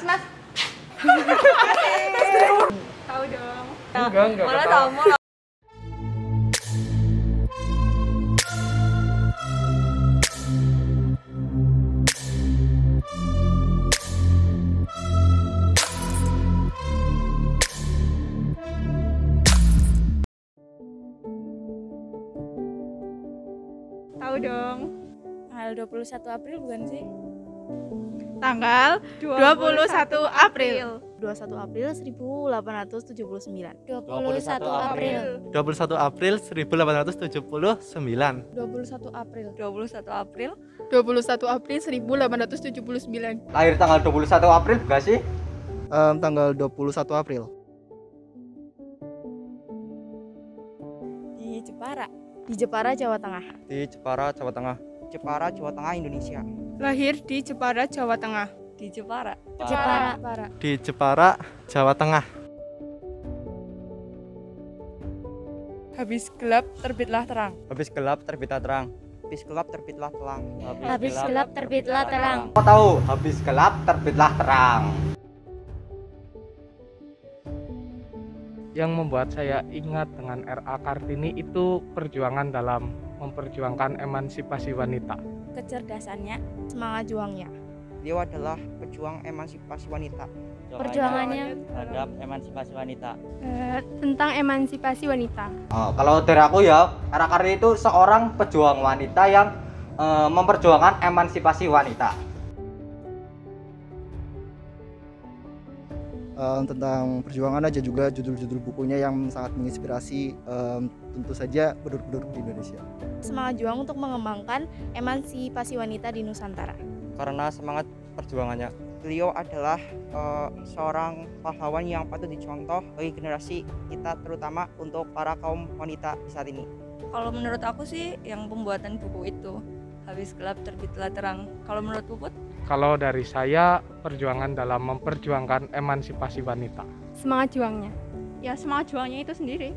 Mas. Tahu dong. Enggak. Malah sama. Tahu dong. Tanggal 21 April bukan sih? Tanggal 21 April. 21 April 1879. 21 April. 21 April 1879. 21 April. 21 April. 21 April 1879. Lahir tanggal 21 April bukan sih? Tanggal 21 April. Di Jepara. Di Jepara, Jawa Tengah. Di Jepara, Jawa Tengah. Jepara, Jawa Tengah, Indonesia. Lahir di Jepara, Jawa Tengah. Di Jepara. Jepara. Di Jepara, Jawa Tengah. Habis gelap terbitlah terang. Habis gelap terbitlah terang. Habis gelap terbitlah terang. Habis gelap terbitlah terang. Kau tahu, habis gelap terbitlah terang. Yang membuat saya ingat dengan R.A. Kartini itu perjuangan dalam memperjuangkan emansipasi wanita. Kecerdasannya, semangat juangnya. Beliau adalah pejuang emansipasi wanita. Perjuangannya terhadap emansipasi wanita. Tentang emansipasi wanita. Kalau dari aku ya, R.A. Kartini itu seorang pejuang wanita yang memperjuangkan emansipasi wanita. Tentang perjuangan aja juga judul-judul bukunya yang sangat menginspirasi, tentu saja penduduk di Indonesia. semangat juang untuk mengembangkan emansipasi wanita di Nusantara. Karena semangat perjuangannya, beliau adalah seorang pahlawan yang patut dicontoh bagi generasi kita, terutama untuk para kaum wanita di saat ini. Kalau menurut aku sih yang pembuatan buku itu, habis gelap terbitlah terang. Kalau menurut Puput? Kalau dari saya, perjuangan dalam memperjuangkan emansipasi wanita. Semangat juangnya. Ya semangat juangnya itu sendiri.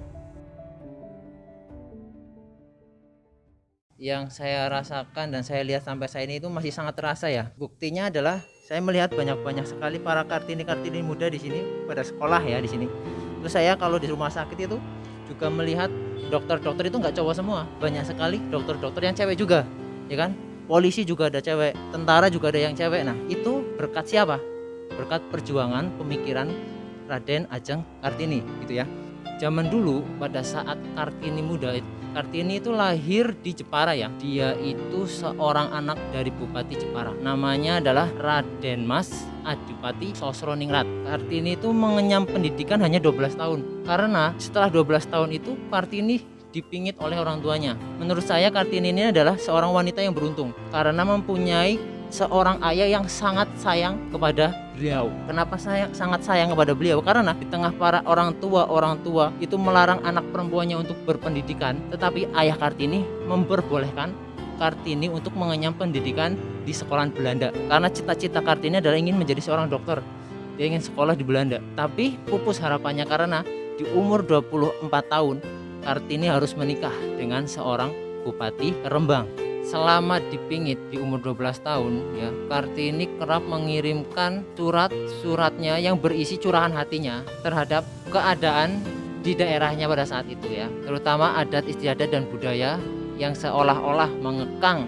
Yang saya rasakan dan saya lihat sampai saat ini itu masih sangat terasa ya. Buktinya adalah saya melihat banyak sekali para kartini muda di sini pada sekolah ya di sini. Terus saya kalau di rumah sakit itu juga melihat dokter-dokter itu nggak cowok semua, banyak sekali dokter-dokter yang cewek juga, ya kan? Polisi juga ada cewek, tentara juga ada yang cewek. Nah itu berkat siapa? Berkat perjuangan pemikiran Raden Ajeng Kartini gitu ya. Zaman dulu pada saat Kartini muda, Kartini itu lahir di Jepara ya. Dia itu seorang anak dari Bupati Jepara. Namanya adalah Raden Mas Adipati Sosroningrat. Kartini itu mengenyam pendidikan hanya 12 tahun. Karena setelah 12 tahun itu Kartini dipingit oleh orang tuanya. Menurut saya Kartini ini adalah seorang wanita yang beruntung karena mempunyai seorang ayah yang sangat sayang kepada beliau. Kenapa saya sangat sayang kepada beliau? Karena di tengah para orang tua itu melarang anak perempuannya untuk berpendidikan, tetapi ayah Kartini memperbolehkan Kartini untuk mengenyam pendidikan di sekolah Belanda. Karena cita-cita Kartini adalah ingin menjadi seorang dokter. Dia ingin sekolah di Belanda. Tapi pupus harapannya karena di umur 24 tahun Kartini harus menikah dengan seorang bupati Rembang. Selama dipingit di umur 12 tahun ya, Kartini kerap mengirimkan suratnya yang berisi curahan hatinya terhadap keadaan di daerahnya pada saat itu ya, terutama adat istiadat dan budaya yang seolah-olah mengekang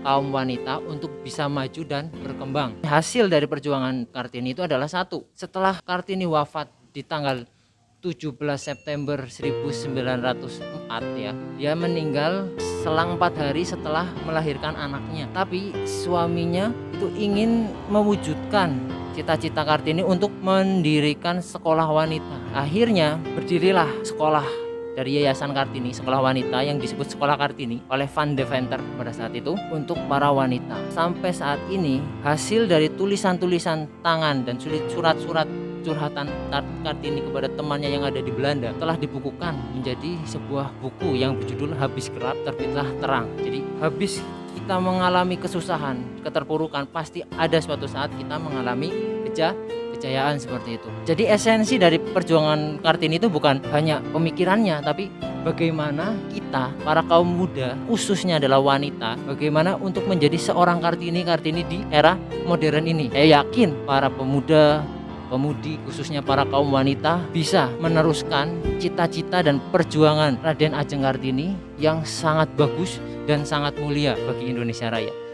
kaum wanita untuk bisa maju dan berkembang. Hasil dari perjuangan Kartini itu adalah satu, setelah Kartini wafat di tanggal 17 September 1904 ya. Dia meninggal selang 4 hari setelah melahirkan anaknya. Tapi suaminya itu ingin mewujudkan cita-cita Kartini untuk mendirikan sekolah wanita. Akhirnya berdirilah sekolah dari Yayasan Kartini, sekolah wanita yang disebut Sekolah Kartini oleh Van de Venter pada saat itu untuk para wanita. Sampai saat ini hasil dari tulisan-tulisan tangan dan surat-surat curhatan Kartini kepada temannya yang ada di Belanda telah dibukukan menjadi sebuah buku yang berjudul Habis Gelap Terbitlah Terang. Jadi habis kita mengalami kesusahan, keterpurukan, pasti ada suatu saat kita mengalami kejayaan seperti itu. Jadi esensi dari perjuangan Kartini itu bukan hanya pemikirannya, tapi bagaimana kita para kaum muda, khususnya adalah wanita, bagaimana untuk menjadi seorang Kartini di era modern ini. Saya yakin para pemuda, pemudi, khususnya para kaum wanita bisa meneruskan cita-cita dan perjuangan Raden Ajeng Kartini yang sangat bagus dan sangat mulia bagi Indonesia Raya.